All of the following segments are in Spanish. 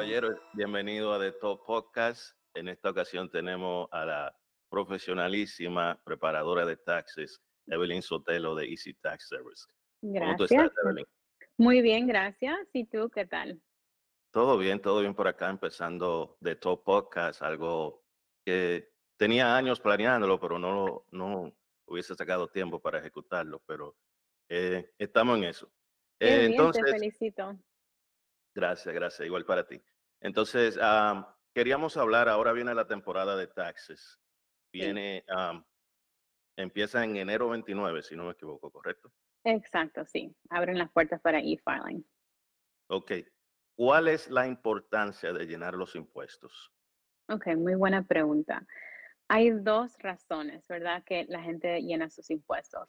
caballeros, bienvenido a The Top Podcast. En esta ocasión tenemos a la profesionalísima preparadora de taxes, Evelyn Sotelo de Easy Tax Service. ¿Cómo tú estás, Gracias. Evelyn? Muy bien, gracias. ¿Y tú qué tal? Todo bien por acá, empezando The Top Podcast, algo que tenía años planeándolo, pero no hubiese sacado tiempo para ejecutarlo, pero estamos en eso. Qué bien, te Entonces, felicito. gracias, igual para ti. Entonces, queríamos hablar, ahora viene la temporada de taxes. Sí, Viene, empieza en enero 29, si no me equivoco, ¿correcto? exacto, sí. Abren las puertas para e-filing. Ok. ¿Cuál es la importancia de llenar los impuestos? Ok, muy buena pregunta. Hay dos razones, ¿verdad? Que la gente llena sus impuestos.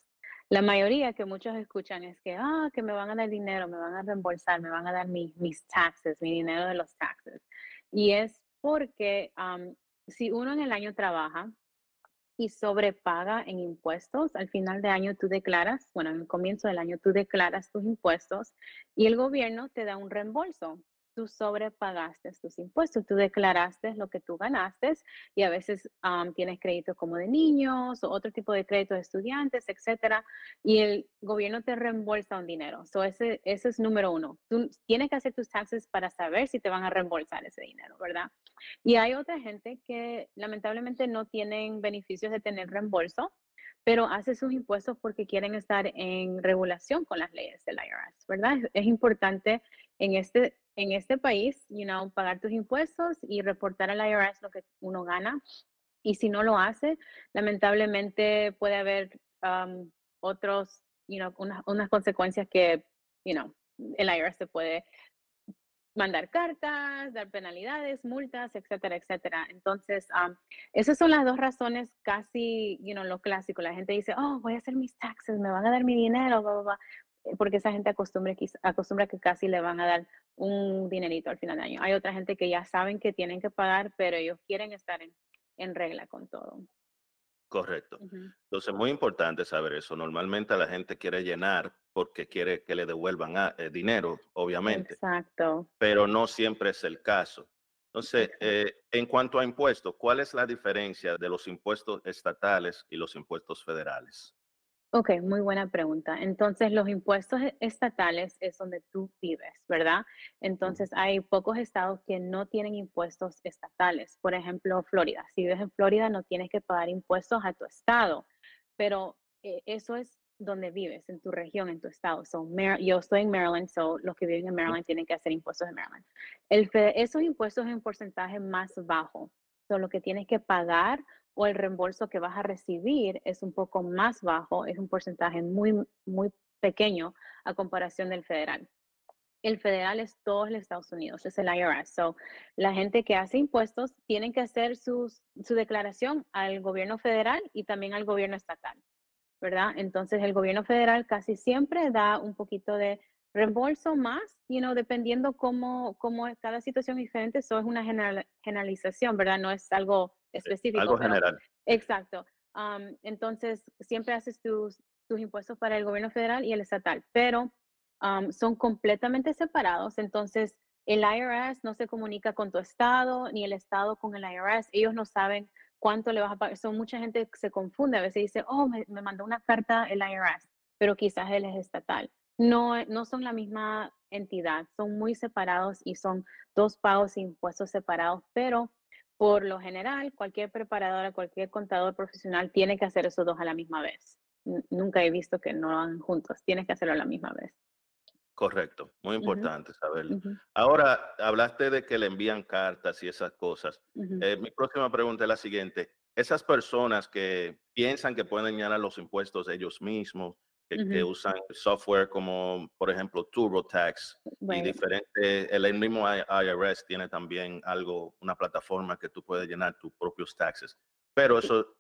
La mayoría que muchos escuchan es que me van a dar dinero, me van a reembolsar, me van a dar mis taxes, mi dinero de los taxes. Y es porque si uno en el año trabaja y sobrepaga en impuestos. Al final de año tú declaras, bueno, en el comienzo del año tú declaras tus impuestos y el gobierno te da un reembolso. Tú sobrepagaste tus impuestos, tú declaraste lo que tú ganaste y a veces tienes crédito como de niños o otro tipo de crédito de estudiantes, etcétera, y el gobierno te reembolsa un dinero. Ese es número uno. Tú tienes que hacer tus taxes para saber si te van a reembolsar ese dinero, ¿verdad? Y hay otra gente que lamentablemente no tienen beneficios de tener reembolso, pero hace sus impuestos porque quieren estar en regulación con las leyes del IRS, ¿verdad? Es importante en este país, pagar tus impuestos y reportar al IRS lo que uno gana. Y si no lo hace, lamentablemente puede haber otros, unas consecuencias que, el IRS te puede mandar cartas, dar penalidades, multas, etcétera, etcétera. Entonces, esas son las dos razones casi, lo clásico. La gente dice, oh, voy a hacer mis taxes, me van a dar mi dinero, bla, bla, bla, porque esa gente acostumbra que casi le van a dar un dinerito al final de año. Hay otra gente que ya saben que tienen que pagar, pero ellos quieren estar en regla con todo. Correcto. Ujú. Entonces, muy importante saber eso. Normalmente la gente quiere llenar porque quiere que le devuelvan dinero, obviamente, Exacto, pero no siempre es el caso. Entonces, exacto. en cuanto a impuestos, ¿cuál es la diferencia de los impuestos estatales y los impuestos federales? Ok, muy buena pregunta. Entonces, los impuestos estatales es donde tú vives, ¿verdad? Entonces, hay pocos estados que no tienen impuestos estatales. Por ejemplo, Florida. Si vives en Florida, no tienes que pagar impuestos a tu estado, pero eso es donde vives, en tu región, en tu estado. Yo estoy en Maryland, so los que viven en Ujú. Maryland tienen que hacer impuestos de Maryland. Esos impuestos en porcentaje más bajo. So, lo que tienes que pagar o el reembolso que vas a recibir es un poco más bajo, es un porcentaje muy, muy pequeño a comparación del federal. El federal es todo el Estados Unidos, es el IRS. So, la gente que hace impuestos tienen que hacer su declaración al gobierno federal y también al gobierno estatal, ¿verdad? Entonces, el gobierno federal casi siempre da un poquito de reembolso más, dependiendo cómo es cada situación diferente. Eso es una generalización, ¿verdad? No es algo específico, Algo pero general. Sí. exacto. Entonces, siempre haces tus impuestos para el gobierno federal y el estatal, pero son completamente separados. Entonces, el IRS no se comunica con tu estado, ni el estado con el IRS. Ellos no saben cuánto le vas a pagar. Mucha gente se confunde, a veces dice, oh, me mandó una carta el IRS, pero quizás él es estatal. No, no son la misma entidad, son muy separados y son dos pagos e impuestos separados, pero por lo general, cualquier preparadora, cualquier contador profesional tiene que hacer esos dos a la misma vez. Nunca he visto que no lo hagan juntos, tienes que hacerlo a la misma vez. Correcto, muy Ujú, importante saberlo. ujú, Ahora, hablaste de que le envían cartas y esas cosas. ujú, Mi próxima pregunta es la siguiente. Esas personas que piensan que pueden llenar los impuestos ellos mismos, que ujú. usan software como, por ejemplo, TurboTax y Right. diferente, el mismo IRS tiene también algo, una plataforma que tú puedes llenar tus propios taxes. Pero Sí. eso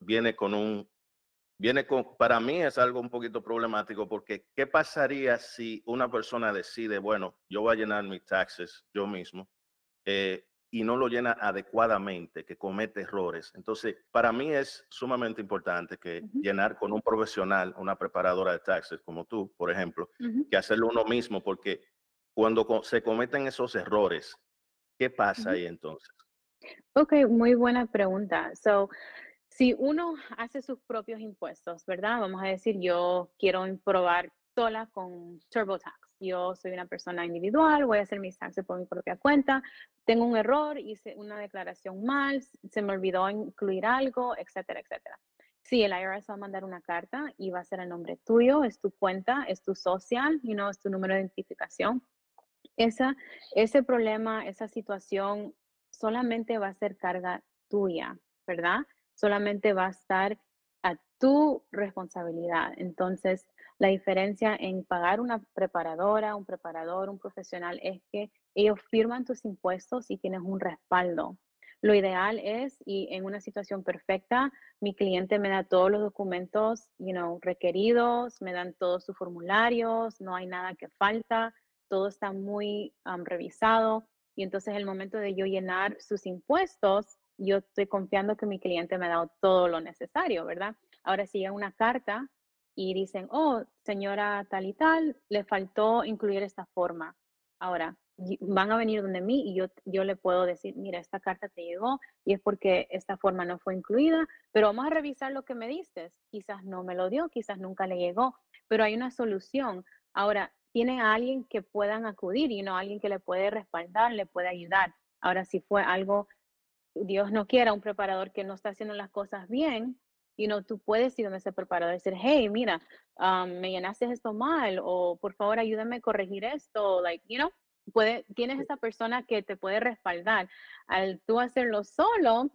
para mí es algo un poquito problemático porque ¿qué pasaría si una persona decide, bueno, yo voy a llenar mis taxes yo mismo y no lo llena adecuadamente, que comete errores? Entonces, para mí es sumamente importante que Ujú, llenar con un profesional, una preparadora de taxes como tú, por ejemplo, ujú. que hacerlo uno mismo, porque cuando se cometen esos errores, ¿Qué pasa Ujú. ahí entonces? Ok, muy buena pregunta. So, si uno hace sus propios impuestos, ¿verdad? Vamos a decir, yo quiero probar sola con TurboTax. Yo soy una persona individual, voy a hacer mis taxes por mi propia cuenta. Tengo un error, hice una declaración mal, se me olvidó incluir algo, etcétera, etcétera. Sí, el IRS va a mandar una carta y va a ser el nombre tuyo, es tu cuenta, es tu social, es tu número de identificación. Esa, ese problema, esa situación solamente va a ser carga tuya, ¿verdad? Solamente va a estar a tu responsabilidad. Entonces, la diferencia en pagar una preparadora, un preparador, un profesional es que ellos firman tus impuestos y tienes un respaldo. Lo ideal es, y en una situación perfecta, mi cliente me da todos los documentos, requeridos, me dan todos sus formularios, no hay nada que falta, todo está muy revisado y entonces el momento de yo llenar sus impuestos, yo estoy confiando que mi cliente me ha dado todo lo necesario, ¿verdad? Ahora, si llega una carta y dicen, oh, señora tal y tal, le faltó incluir esta forma. Ahora, van a venir donde mí y yo le puedo decir, mira, esta carta te llegó y es porque esta forma no fue incluida, pero vamos a revisar lo que me diste. Quizás no me lo dio, quizás nunca le llegó, pero hay una solución. Ahora, tienen a alguien que puedan acudir, alguien que le puede respaldar, le puede ayudar. Ahora, si fue algo, Dios no quiera, un preparador que no está haciendo las cosas bien, tú puedes ir donde ese preparador y decir, hey, mira, me llenaste esto mal, o por favor ayúdame a corregir esto, tienes esa persona que te puede respaldar. Al tú hacerlo solo,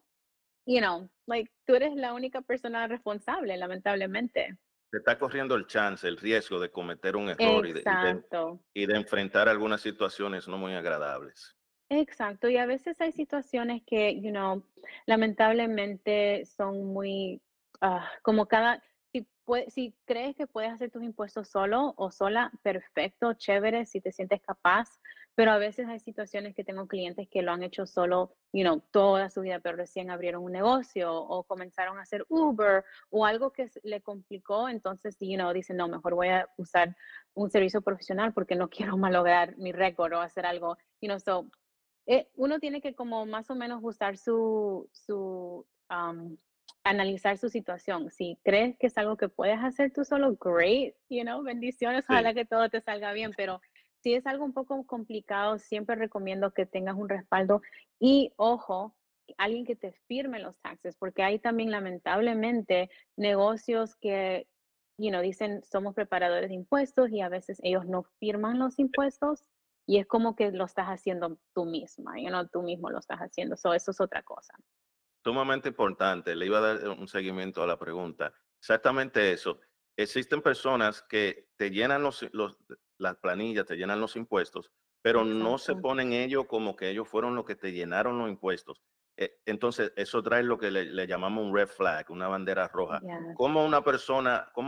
tú eres la única persona responsable, lamentablemente. Se está corriendo el chance, el riesgo de cometer un error Exacto. y de enfrentar algunas situaciones no muy agradables. Exacto, y a veces hay situaciones que, lamentablemente son muy, como si crees que puedes hacer tus impuestos solo o sola, perfecto, chévere, si te sientes capaz, pero a veces hay situaciones que tengo clientes que lo han hecho solo, toda su vida, pero recién abrieron un negocio o comenzaron a hacer Uber o algo que le complicó, entonces, dicen, no, mejor voy a usar un servicio profesional porque no quiero malograr mi récord o hacer algo, so uno tiene que como más o menos usar analizar su situación. Si crees que es algo que puedes hacer tú solo, great, bendiciones, Sí. ojalá que todo te salga bien, pero si es algo un poco complicado, siempre recomiendo que tengas un respaldo y ojo, alguien que te firme los taxes, porque hay también lamentablemente negocios que, dicen somos preparadores de impuestos y a veces ellos no firman los impuestos y es como que lo estás haciendo tú misma, tú mismo lo estás haciendo. So, eso es otra cosa. Sumamente importante, le iba a dar un seguimiento a la pregunta. Exactamente eso. Existen personas que te llenan las planillas, te llenan los impuestos, pero no se Exacto. ponen ellos como que ellos fueron los que te llenaron los impuestos. Entonces, eso trae lo que le llamamos un red flag, una bandera roja. Yes. Cómo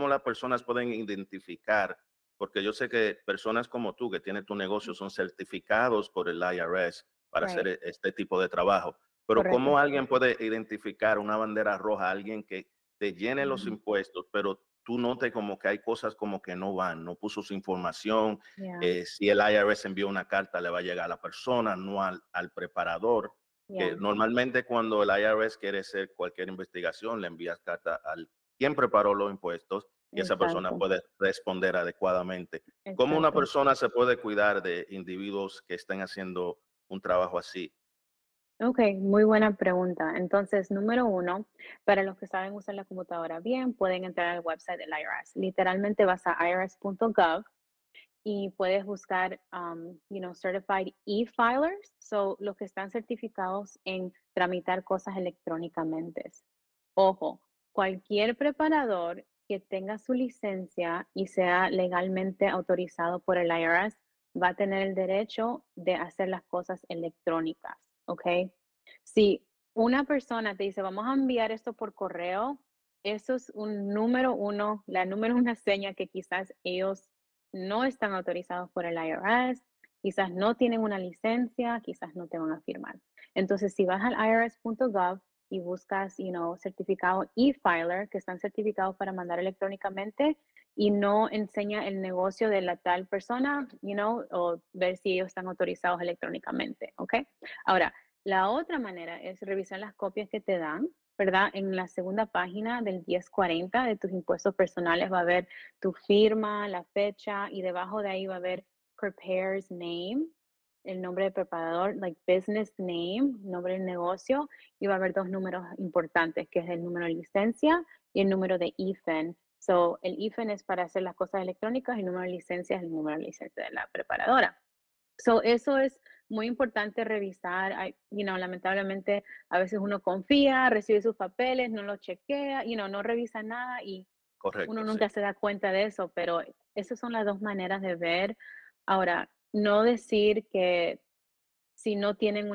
las personas pueden identificar? Porque yo sé que personas como tú que tienen tu negocio son certificados por el IRS para hacer Right. este tipo de trabajo, pero Correcto. ¿cómo alguien puede identificar una bandera roja? Alguien que te llene los Mm, impuestos, pero tú notes como que hay cosas como que no van, no puso su información. yeah. Si el IRS envió una carta, le va a llegar a la persona, no al preparador. Que Yeah. normalmente cuando el IRS quiere hacer cualquier investigación, le envías carta al quien preparó los impuestos y esa persona Exacto. puede responder adecuadamente. ¿Cómo una Exacto. persona se puede cuidar de individuos que estén haciendo un trabajo así? Ok, muy buena pregunta. Entonces, número uno, para los que saben usar la computadora bien, pueden entrar al website del IRS. Literalmente vas a irs.gov y puedes buscar, certified e-filers, so los que están certificados en tramitar cosas electrónicamente. Ojo, cualquier preparador que tenga su licencia y sea legalmente autorizado por el IRS va a tener el derecho de hacer las cosas electrónicas, ¿ok? Si una persona te dice, vamos a enviar esto por correo, eso es un número uno, la número una seña que quizás ellos no están autorizados por el IRS, quizás no tienen una licencia, quizás no te van a firmar. Entonces, si vas al irs.gov y buscas, certificado e-filer, que están certificados para mandar electrónicamente, y no enseña el negocio de la tal persona, o ver si ellos están autorizados electrónicamente, ¿ok? Ahora, la otra manera es revisar las copias que te dan, ¿verdad? En la segunda página del 1040 de tus impuestos personales va a haber tu firma, la fecha y debajo de ahí va a haber prepares name, el nombre de preparador, like business name, nombre del negocio, y va a haber dos números importantes, que es el número de licencia y el número de IFEN. So, el IFEN es para hacer las cosas electrónicas y el número de licencia es el número de licencia de la preparadora. So, eso es muy importante revisar. Lamentablemente, a veces uno confía, recibe sus papeles, no los chequea, no revisa nada y uno Correcto, sí. nunca se da cuenta de eso, pero esas son las dos maneras de ver. Ahora, no decir que si no tienen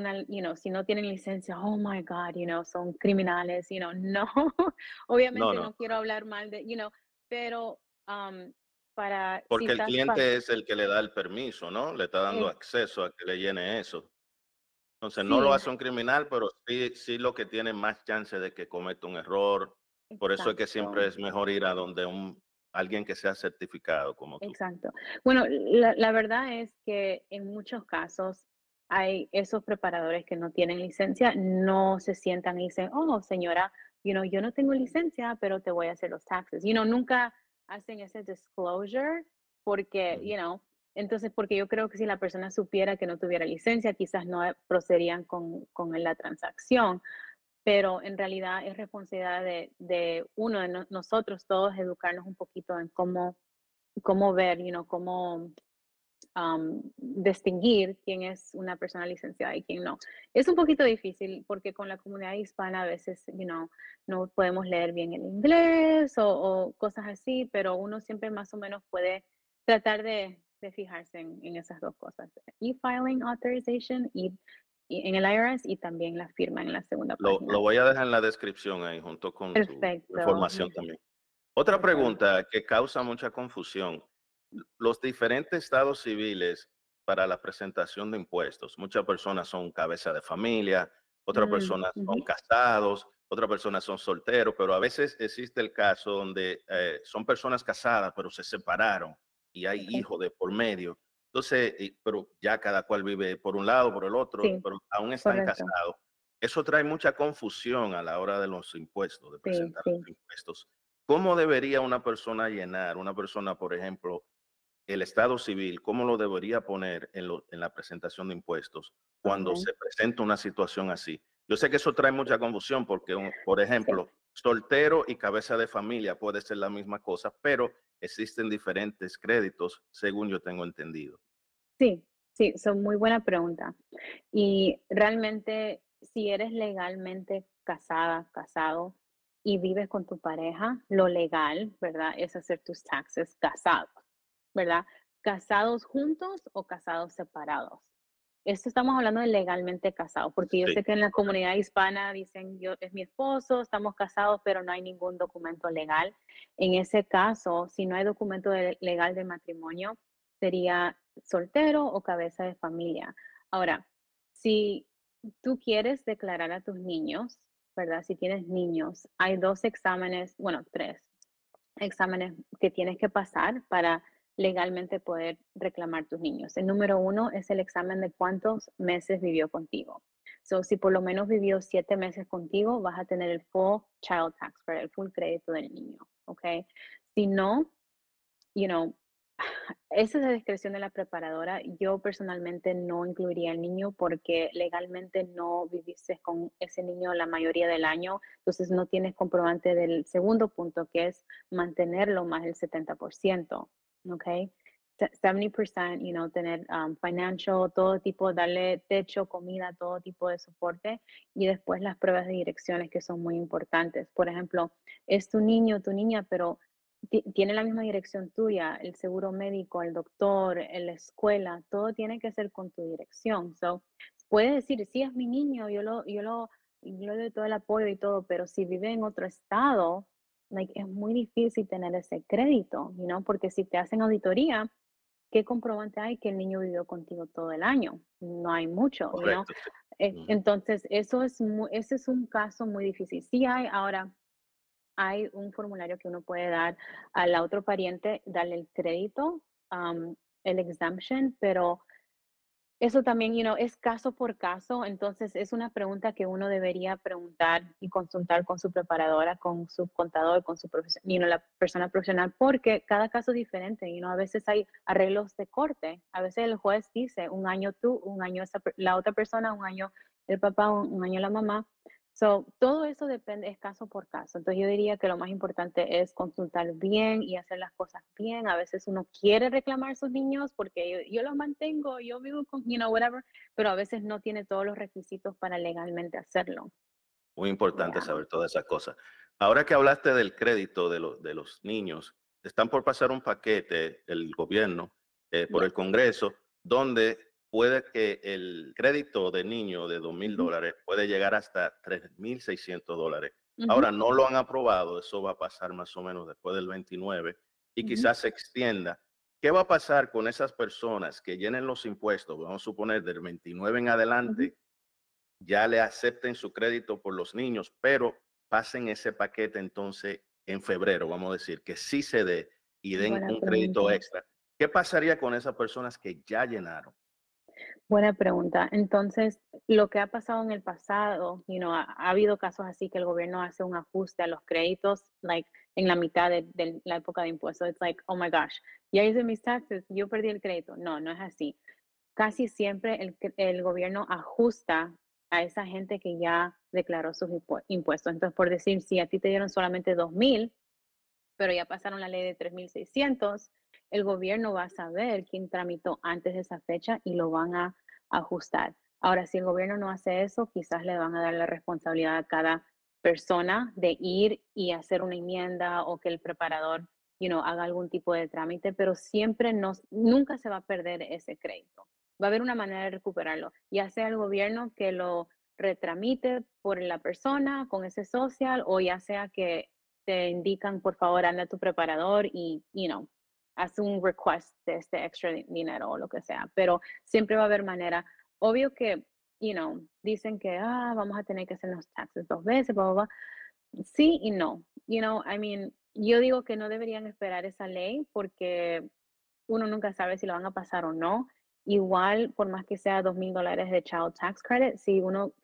si no tienen licencia, oh my God, son criminales, no. No, Obviamente no. no quiero hablar mal de, pero si Porque el estás, cliente es el que le da el permiso, ¿no? Le está dando es, acceso a que le llene eso. Entonces, no lo sí, hace un criminal, pero sí lo que tiene más chance de que cometa un error. Por eso es que siempre exacto. es mejor ir a donde alguien que sea certificado como tú. Exacto. Bueno, la verdad es que en muchos casos hay esos preparadores que no tienen licencia, no se sientan y dicen, oh, señora, yo no tengo licencia, pero te voy a hacer los taxes. Nunca hacen ese disclosure porque, Ujú. entonces, porque yo creo que si la persona supiera que no tuviera licencia, quizás no procederían con la transacción, pero en realidad es responsabilidad de uno, de nosotros todos, educarnos un poquito en cómo ver, cómo distinguir quién es una persona licenciada y quién no. Es un poquito difícil porque con la comunidad hispana a veces, no podemos leer bien el inglés o cosas así, pero uno siempre más o menos puede tratar de fijarse en esas dos cosas, e-filing authorization y en el IRS y también la firma en la segunda Lo página. voy a dejar en la descripción ahí junto con tu Perfecto, información también. Otra perfecto. pregunta que causa mucha confusión. Los diferentes estados civiles para la presentación de impuestos. Muchas personas son cabeza de familia, otras personas son Ujú. casados, otras personas son solteros, pero a veces existe el caso donde son personas casadas, pero se separaron y hay Okay. hijos de por medio. Entonces, pero ya cada cual vive por un lado, por el otro, Sí, pero aún están correcto. casados. Eso trae mucha confusión a la hora de los impuestos, de Sí, presentar sí. los impuestos. ¿Cómo debería una persona llenar? Una persona, por ejemplo, el estado civil, ¿cómo lo debería poner en la presentación de impuestos cuando Okay. se presenta una situación así? Yo sé que eso trae mucha confusión porque, por Sí. ejemplo, soltero y cabeza de familia puede ser la misma cosa, pero existen diferentes créditos, según yo tengo entendido. Sí, sí, son muy buena pregunta. Y realmente, si eres legalmente casada, casado y vives con tu pareja, lo legal, ¿verdad? Es hacer tus taxes casados, ¿verdad? ¿Casados juntos o casados separados? Esto estamos hablando de legalmente casados, porque yo Sí, sé que en la correcto. comunidad hispana dicen, yo es mi esposo, estamos casados, pero no hay ningún documento legal. En ese caso, si no hay documento legal de matrimonio, sería soltero o cabeza de familia. Ahora, si tú quieres declarar a tus niños, ¿verdad? Si tienes niños, hay dos exámenes, bueno, tres exámenes que tienes que pasar para legalmente poder reclamar tus niños. El número uno es el examen de cuántos meses vivió contigo. So, si por lo menos vivió 7 meses contigo, vas a tener el full child tax credit, el full crédito del niño, ¿ok? Si no, you know, esa es la discreción de la preparadora. Yo personalmente no incluiría al niño porque legalmente no viviste con ese niño la mayoría del año, entonces no tienes comprobante del segundo punto, que es mantenerlo más del 70%, ¿ok? 70%, tener financial, todo tipo, darle techo, comida, todo tipo de soporte y después las pruebas de direcciones que son muy importantes. Por ejemplo, es tu niño, tu niña, pero tiene la misma dirección tuya, el seguro médico, el doctor, la escuela, todo tiene que ser con tu dirección. So, puede decir, sí es mi niño, yo le doy todo el apoyo y todo, pero si vive en otro estado, like, es muy difícil tener ese crédito, porque si te hacen auditoría, ¿qué comprobante hay que el niño vivió contigo todo el año? No hay mucho, Correcto, sí. Ujú. Entonces, ese es un caso muy difícil. Sí hay ahora hay un formulario que uno puede dar al otro pariente, darle el crédito, el exemption, pero eso también, es caso por caso, entonces es una pregunta que uno debería preguntar y consultar con su preparadora, con su contador, con su la persona profesional, porque cada caso es diferente, a veces hay arreglos de corte, a veces el juez dice un año tú, un año la otra persona, un año el papá, un año la mamá. So, todo eso depende, es caso por caso. Entonces yo diría que lo más importante es consultar bien y hacer las cosas bien. A veces uno quiere reclamar a sus niños porque yo los mantengo, yo vivo con, whatever, pero a veces no tiene todos los requisitos para legalmente hacerlo. Muy importante Yeah. saber todas esas cosas. Ahora que hablaste del crédito de los niños, están por pasar un paquete, el gobierno, por el Yes. Congreso, donde puede que el crédito de niño de Ujú, $2,000 puede llegar hasta $3,600. ujú, Ahora no lo han aprobado, eso va a pasar más o menos después del 29 y ujú, quizás se extienda. ¿Qué va a pasar con esas personas que llenen los impuestos? Vamos a suponer del 29 en ujú. adelante ya le acepten su crédito por los niños, pero pasen ese paquete entonces en febrero, vamos a decir, que sí se dé y den Buena un crédito pregunta. extra. ¿Qué pasaría con esas personas que ya llenaron? Buena pregunta. Entonces, lo que ha pasado en el pasado, ha habido casos así que el gobierno hace un ajuste a los créditos, like en la mitad de la época de impuestos. It's like, oh my gosh, ya hice mis taxes, yo perdí el crédito. No, no es así. Casi siempre el gobierno ajusta a esa gente que ya declaró sus impuestos. Entonces, por decir, si a ti te dieron solamente 2,000, pero ya pasaron la ley de 3,600, el gobierno va a saber quién tramitó antes de esa fecha y lo van a ajustar. Ahora, si el gobierno no hace eso, quizás le van a dar la responsabilidad a cada persona de ir y hacer una enmienda o que el preparador, haga algún tipo de trámite, pero siempre nunca se va a perder ese crédito. Va a haber una manera de recuperarlo, ya sea el gobierno que lo retramite por la persona con ese social o ya sea que te indican, por favor, anda a tu preparador y, haz un request de este extra dinero o lo que sea, pero siempre va a haber manera. Obvio que, dicen que, vamos a tener que hacer los taxes 2 veces, bla, bla, bla. Sí y no. I mean, yo digo que no deberían esperar esa ley porque uno nunca sabe si lo van a pasar o no. Igual, por más que sea $2,000 de Child Tax Credit, si uno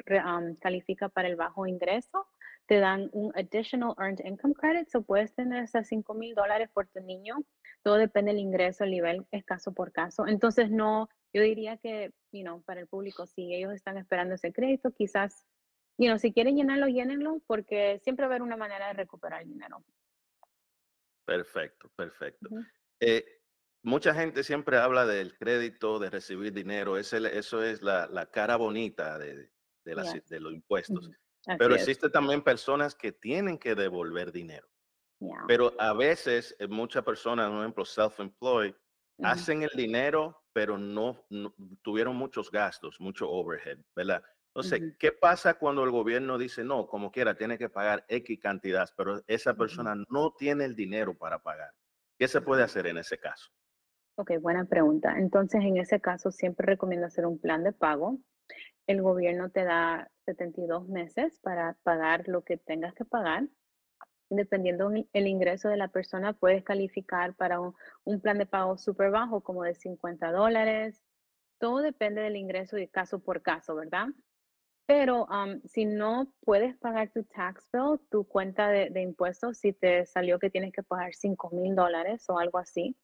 califica para el bajo ingreso, te dan un Additional Earned Income Credit, o puedes tener hasta $5,000 por tu niño. Todo depende del ingreso, el nivel es caso por caso. Entonces, no, yo diría que, para el público, si ellos están esperando ese crédito, quizás, si quieren llenarlo, llénenlo, porque siempre va a haber una manera de recuperar el dinero. Perfecto, perfecto. Ujú. Eh, Mucha gente siempre habla del crédito, de recibir dinero, eso es la cara bonita Yes. de los impuestos. Ujú. Así Pero es. existe también personas que tienen que devolver dinero. Yeah. Pero a veces, muchas personas, por ejemplo, self-employed, Ujú, hacen el dinero, pero no tuvieron muchos gastos, mucho overhead, ¿verdad? Entonces, ujú, ¿qué pasa cuando el gobierno dice, no, como quiera, tiene que pagar X cantidad, pero esa ujú. persona no tiene el dinero para pagar? ¿Qué se puede hacer en ese caso? Ok, buena pregunta. Entonces, en ese caso, siempre recomiendo hacer un plan de pago. El gobierno te da 72 meses para pagar lo que tengas que pagar. Dependiendo el ingreso de la persona, puedes calificar para un plan de pago súper bajo, como de $50. Todo depende del ingreso y caso por caso, ¿verdad? Pero si no puedes pagar tu tax bill, tu cuenta de impuestos, si te salió que tienes que pagar $5,000 o algo así,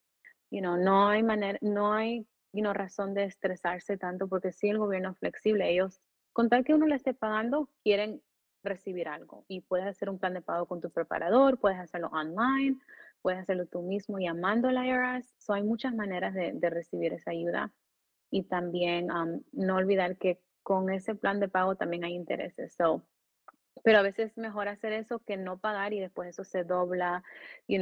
no hay manera, no hay, razón de estresarse tanto porque sí el gobierno es flexible. Ellos, con tal que uno le esté pagando, quieren recibir algo. Y puedes hacer un plan de pago con tu preparador, puedes hacerlo online, puedes hacerlo tú mismo llamando al IRS. So, hay muchas maneras de recibir esa ayuda. Y también no olvidar que con ese plan de pago también hay intereses. So, pero a veces es mejor hacer eso que no pagar y después eso se dobla, I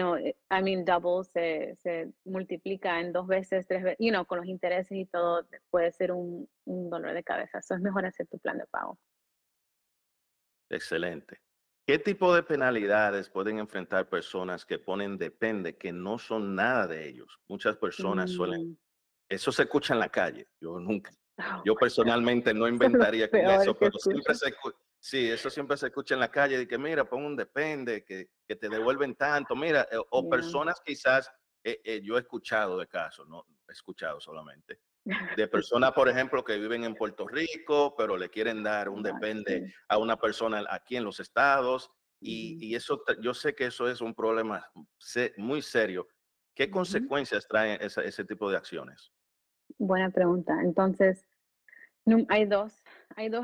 mean, double, se multiplica en 2 veces, 3 veces, con los intereses y todo, puede ser un dolor de cabeza. Eso es mejor hacer tu plan de pago. Excelente. ¿Qué tipo de penalidades pueden enfrentar personas que ponen depende, que no son nada de ellos? Muchas personas suelen, Mm. eso se escucha en la calle. Oh Yo my God. personalmente no Eso es lo inventaría con peor eso, que pero siempre escucho. Sí, eso siempre se escucha en la calle, de que mira, pon un depende, que te devuelven tanto, mira, o Yeah. personas quizás, yo he escuchado de casos, no he escuchado solamente, de personas, por ejemplo, que viven en Puerto Rico, pero le quieren dar Oh un gosh, depende sí. a una persona aquí en los estados, Ujú, y eso, yo sé que eso es un problema muy serio. ¿Qué ujú. consecuencias traen ese tipo de acciones? Buena pregunta. Entonces, hay dos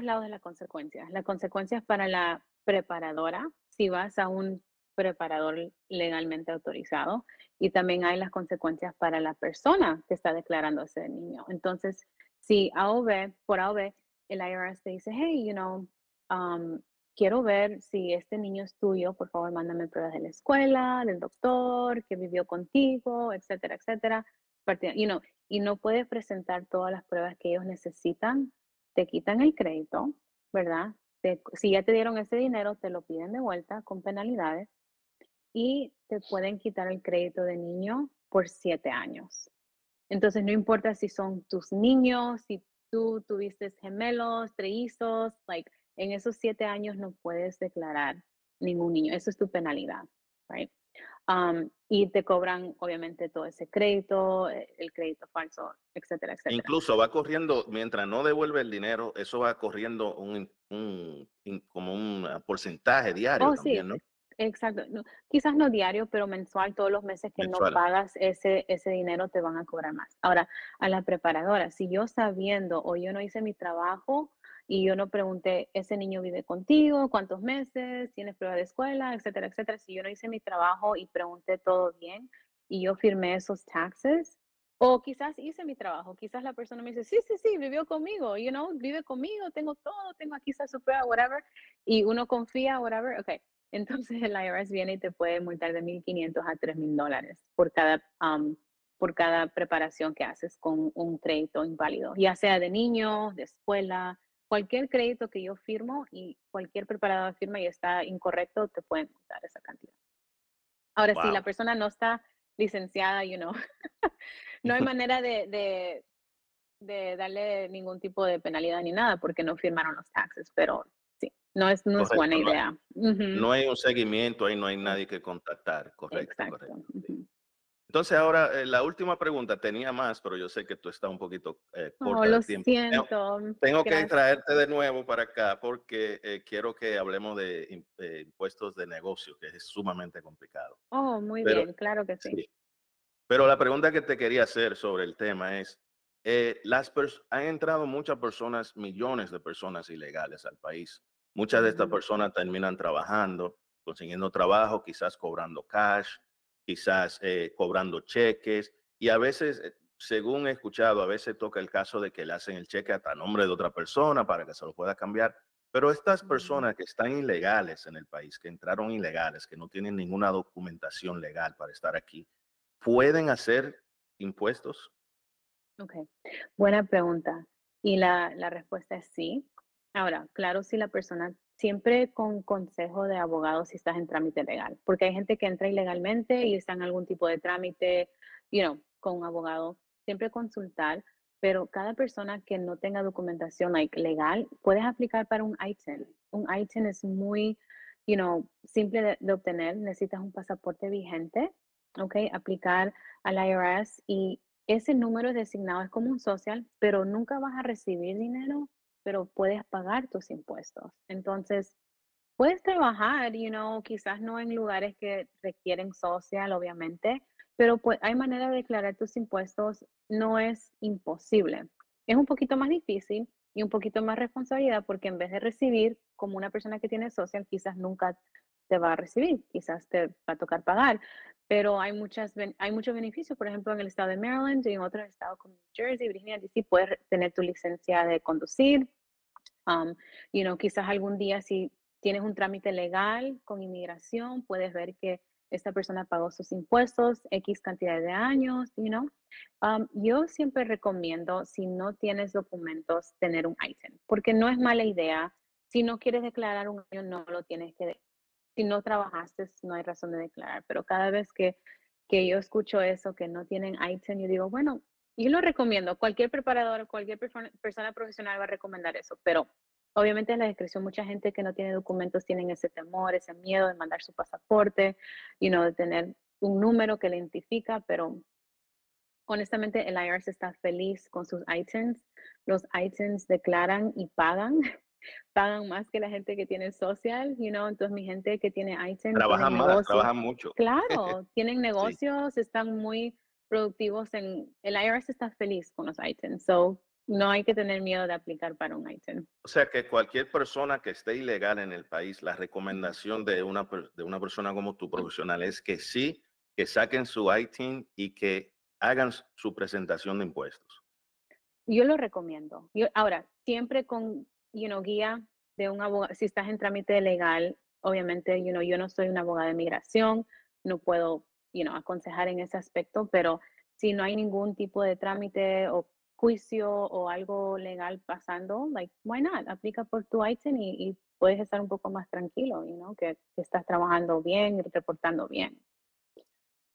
lados de la consecuencia. La consecuencia es para la preparadora, si vas a un preparador legalmente autorizado, y también hay las consecuencias para la persona que está declarando ese niño. Entonces, si por A o B, el IRS te dice, hey, quiero ver si este niño es tuyo, por favor, mándame pruebas de la escuela, del doctor, que vivió contigo, etcétera, etcétera. Y no puedes presentar todas las pruebas que ellos necesitan, te quitan el crédito, ¿verdad? Si ya te dieron ese dinero, te lo piden de vuelta con penalidades y te pueden quitar el crédito de niño por 7 años. Entonces, no importa si son tus niños, si tú tuviste gemelos, trillizos, like, en esos 7 años no puedes declarar ningún niño. Eso es tu penalidad, right? Y te cobran, obviamente, todo ese crédito, el crédito falso, etcétera, etcétera. Incluso va corriendo, mientras no devuelve el dinero, eso va corriendo como un porcentaje diario Oh, sí, también, ¿no? exacto. No, quizás no diario, pero mensual, todos los meses que no Mensual. pagas ese dinero te van a cobrar más. Ahora, a la preparadora, si yo sabiendo o yo no hice mi trabajo y yo no pregunté, ese niño vive contigo, cuántos meses, tienes prueba de escuela, etcétera, etcétera. Si yo no hice mi trabajo y pregunté todo bien y yo firmé esos taxes, o quizás hice mi trabajo, quizás la persona me dice, sí, sí, sí, vivió conmigo, vive conmigo, tengo todo, tengo aquí está su prueba, whatever, y uno confía, whatever, ok. Entonces el IRS viene y te puede multar de 1,500 a 3,000 dólares por cada preparación que haces con un crédito inválido, ya sea de niños, de escuela, cualquier crédito que yo firmo y cualquier preparador firma y está incorrecto, te pueden multar esa cantidad. Ahora, si la Wow. persona no está licenciada, no hay manera de darle ningún tipo de penalidad ni nada porque no firmaron los taxes, pero sí, no es buena Correcto. No, idea. Ujú, no hay un seguimiento, ahí no hay ex nadie que contactar. Correcto, exacto, correcto. Sí. ujú. Entonces ahora, la última pregunta, tenía más, pero yo sé que tú estás un poquito Oh, corta de lo tiempo. siento, Tengo que gracias. traerte de nuevo para acá porque quiero que hablemos de impuestos de negocio, que es sumamente complicado. Oh, muy Pero bien, claro que sí. sí. Pero la pregunta que te quería hacer sobre el tema es, han entrado muchas personas, millones de personas ilegales al país. Muchas de estas Ujú, personas terminan trabajando, consiguiendo trabajo, quizás cobrando cash, quizás cobrando cheques, y a veces, según he escuchado, a veces toca el caso de que le hacen el cheque hasta a nombre de otra persona para que se lo pueda cambiar. Pero estas ujú. personas que están ilegales en el país, que entraron ilegales, que no tienen ninguna documentación legal para estar aquí, ¿pueden hacer impuestos? Okey, buena pregunta. Y la respuesta es sí. Ahora, claro, si la persona siempre con consejo de abogado si estás en trámite legal, porque hay gente que entra ilegalmente y está en algún tipo de trámite, con un abogado, siempre consultar, pero cada persona que no tenga documentación, like, legal, puedes aplicar para un ITIN. Un ITIN es muy, simple de obtener, necesitas un pasaporte vigente, ¿okey? Aplicar al IRS y ese número designado es como un social, pero nunca vas a recibir dinero, pero puedes pagar tus impuestos. Entonces, puedes trabajar, quizás no en lugares que requieren social, obviamente, pero pues hay manera de declarar tus impuestos, no es imposible. Es un poquito más difícil y un poquito más responsabilidad porque en vez de recibir como una persona que tiene social, quizás nunca te va a recibir, quizás te va a tocar pagar, pero hay muchos beneficios, por ejemplo, en el estado de Maryland y en otros estados como New Jersey, Virginia, DC, puedes tener tu licencia de conducir. Um, quizás algún día si tienes un trámite legal con inmigración, puedes ver que esta persona pagó sus impuestos X cantidad de años, yo siempre recomiendo, si no tienes documentos, tener un ITIN, porque no es mala idea. Si no quieres declarar un año, no lo tienes que. Si no trabajaste, no hay razón de declarar, pero cada vez que yo escucho eso, que no tienen ITIN, yo digo, bueno, yo lo recomiendo. Cualquier preparador, cualquier persona profesional va a recomendar eso, pero obviamente en la descripción mucha gente que no tiene documentos tienen ese temor, ese miedo de mandar su pasaporte, de tener un número que le identifica, pero honestamente el IRS está feliz con sus ITINs. Los ITINs declaran y pagan, pagan más que la gente que tiene social, entonces mi gente que tiene ITIN tienen Trabajan más, negocios. trabajan mucho. Claro, tienen Sí. negocios, están muy productivos el IRS está feliz con los ITINs, so no hay que tener miedo de aplicar para un ITIN. O sea que cualquier persona que esté ilegal en el país, la recomendación de de una persona como tu profesional es que sí, que saquen su ITIN y que hagan su presentación de impuestos. Yo lo recomiendo. Ahora, siempre con, guía de un abogado, si estás en trámite legal, obviamente, yo no soy una abogada de migración, no puedo, aconsejar en ese aspecto, pero si no hay ningún tipo de trámite o juicio o algo legal pasando, like, why not? Aplica por tu ITIN y puedes estar un poco más tranquilo, que estás trabajando bien y reportando bien.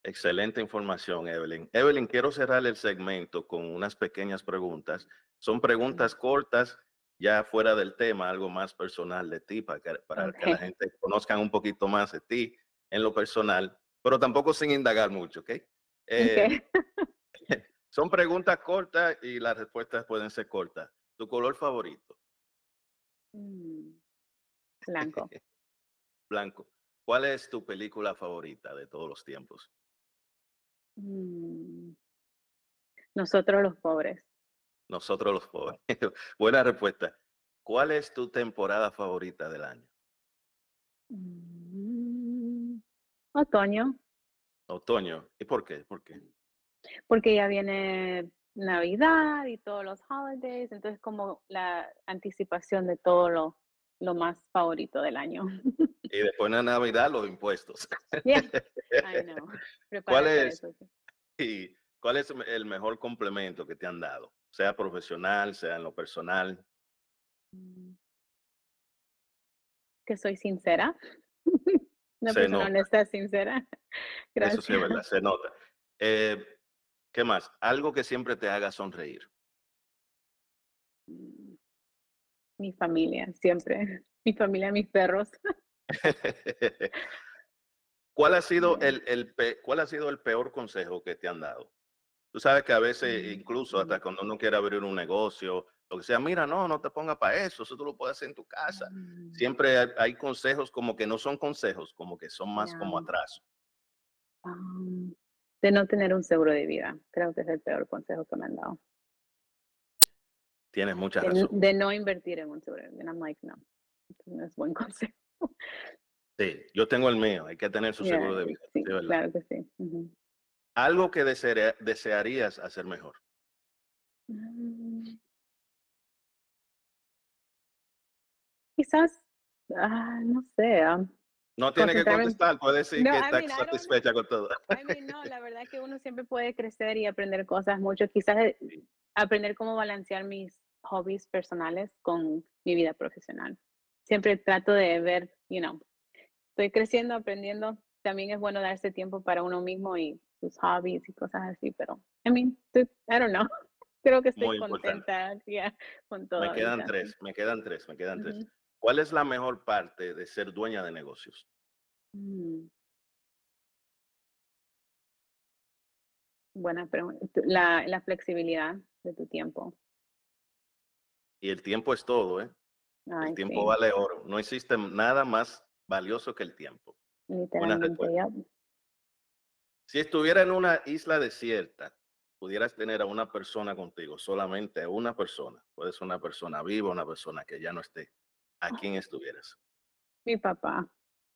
Excelente información, Evelyn. Evelyn, quiero cerrar el segmento con unas pequeñas preguntas. Son Mm, preguntas cortas, ya fuera del tema, algo más personal de ti, para que la okay, gente conozca un poquito más de ti en lo personal, pero tampoco sin indagar mucho, ¿ok? Eh, okay. son preguntas cortas y las respuestas pueden ser cortas. ¿Tu color favorito? Mm, Blanco. Blanco. ¿Cuál es tu película favorita de todos los tiempos? Mm, Nosotros los pobres. Nosotros los pobres. Buena respuesta. ¿Cuál es tu temporada favorita del año? Mm, Otoño, Otoño. ¿Y por qué? ¿Por qué? porque ya viene Navidad y todos los holidays, entonces como la anticipación de todo lo más favorito del año. Y después de Navidad, los impuestos. Yeah, I know. ¿Cuál Prepárate a es, eso. Sí. y cuál es el mejor complemento que te han dado? Sea profesional, sea en lo personal. Mm, Que soy sincera. Una Se persona nota. honesta, sincera. Eso sí es verdad, Gracias. se nota. Eh, ¿Qué más? Algo que siempre te haga sonreír. Mm, Mi familia, siempre. Mi familia, mis perros. ¿Cuál ha sido Yeah. cuál ha sido el peor consejo que te han dado? Tú sabes que a veces, incluso Mm, hasta cuando uno quiere abrir un negocio, lo que sea, mira, no, no te pongas para eso tú lo puedes hacer en tu casa. mm, Siempre hay consejos como que no son consejos, como que son más como yeah. atraso. Am, de no tener un seguro de vida, creo que es el peor consejo que me han dado. Tienes mucha De razón. de no invertir en un seguro de vida. And I'm like, no, no es buen consejo. Sí, yo tengo el mío, hay que tener su Yeah, seguro de vida, sí, sí, ¿verdad? claro que sí. Ujú. Algo que desearías hacer mejor. Mm, Quizás, no sé, No tiene que concentrarme contestar, puede decir no, que I está mean, I don't know. satisfecha con todo. No, la verdad que uno siempre puede crecer y aprender cosas mucho. Quizás Sí, aprender cómo balancear mis hobbies personales con mi vida profesional. Siempre trato de ver, estoy creciendo, aprendiendo. También es bueno darse tiempo para uno mismo y sus hobbies y cosas así, pero, I don't know. Creo que estoy muy importante. contenta, ya, con todo Me quedan ahorita, sí. tres, me quedan tres, me quedan tres. Ujú. ¿Cuál es la mejor parte de ser dueña de negocios? Mm, Buena pregunta. La flexibilidad de tu tiempo. Y el tiempo es todo, ¿eh? El Ay, tiempo sí, vale oro. No existe nada más valioso que el tiempo. Buena literalmente, respuesta. ya. Si estuviera en una isla desierta, pudieras tener a una persona contigo, solamente a una persona. Puede ser una persona viva, una persona que ya no esté. ¿A quién estuvieras? Mi papá,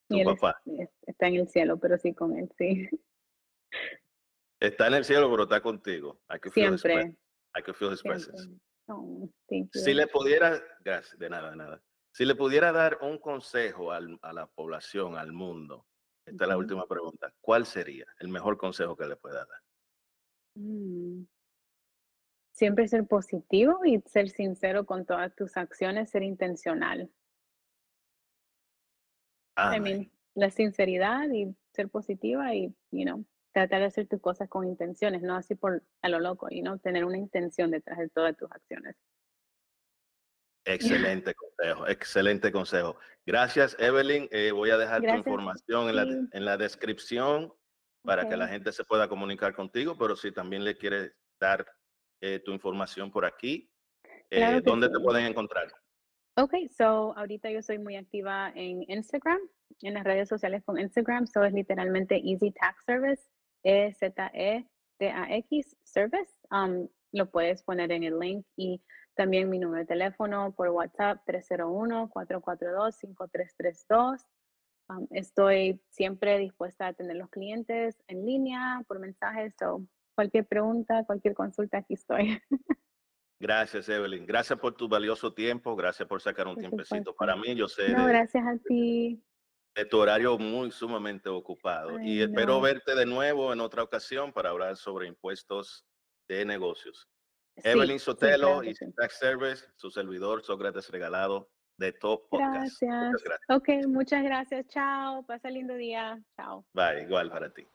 y Tu él papá. está en el cielo, pero sí con él, sí. Está en el cielo, pero está contigo. I could feel his presence. Siempre, I could feel his siempre. presence. Oh, thank Si you. le pudiera, gracias, de nada, de nada. Si le pudiera dar un consejo a la población, al mundo, esta es la Ujú. última pregunta, ¿cuál sería el mejor consejo que le pueda dar? Mm, Siempre ser positivo y ser sincero con todas tus acciones, ser intencional. I Amén. mean, la sinceridad y ser positiva y, tratar de hacer tus cosas con intenciones, no así por a lo loco, tener una intención detrás de todas tus acciones. Excelente consejo, excelente consejo. Gracias, Evelyn. Voy a dejar tu Gracias. información Sí, en la descripción para que la ok. gente se pueda comunicar contigo, pero si también le quieres dar tu información por aquí, Claro que ¿dónde te sí. pueden encontrar? Okay, so ahorita yo soy muy activa en Instagram, en las redes sociales con Instagram, so es literalmente Easy Tax Service, EZETAX Service. Lo puedes poner en el link y también mi número de teléfono por WhatsApp 301-442-5332. Estoy siempre dispuesta a atender los clientes en línea, por mensajes, so cualquier pregunta, cualquier consulta, aquí estoy. Gracias, Evelyn. Gracias por tu valioso tiempo. Gracias por sacar un Por tiempecito para supuesto. mí. Yo sé No, gracias a ti. de tu horario muy sumamente ocupado Ay, y espero no. verte de nuevo en otra ocasión para hablar sobre impuestos de negocios. Evelyn Sí, sí, Sotelo claro y que sí. Tax Service, su servidor Sócrates Regalado de Top Podcast. Muchas Gracias. gracias. Okey, muchas gracias. Chao, pasa lindo día. Chao. Bye, igual para ti.